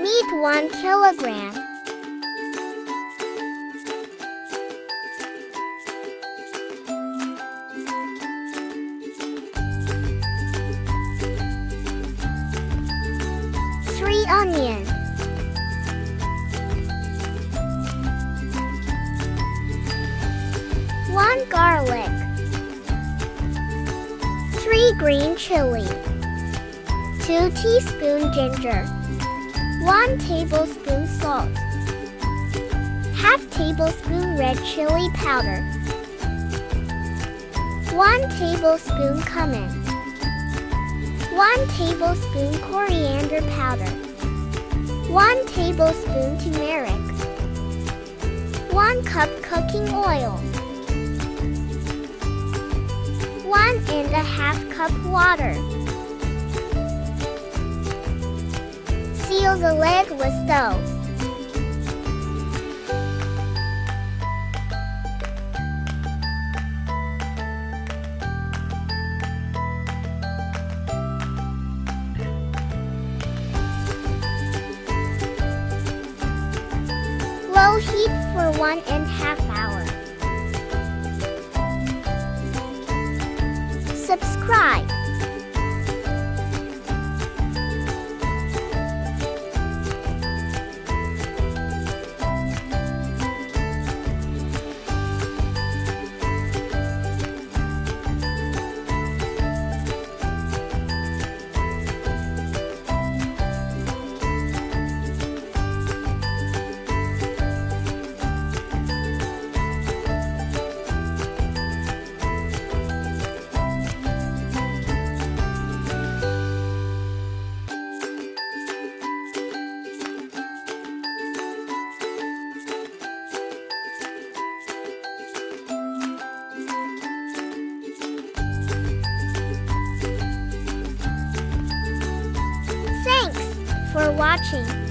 Meat 1 kilogram. Three onion. 1 garlic. 3 green chili. 2 teaspoon ginger. 1 tablespoon salt. Half tablespoon red chili powder. 1 tablespoon cumin. 1 tablespoon coriander powder. 1 tablespoon tumeric. 1 cup cooking oil. 1½ cup water. Seal the lid with dough. Low heat for 1½ hour. Subscribe. Thanks for watching.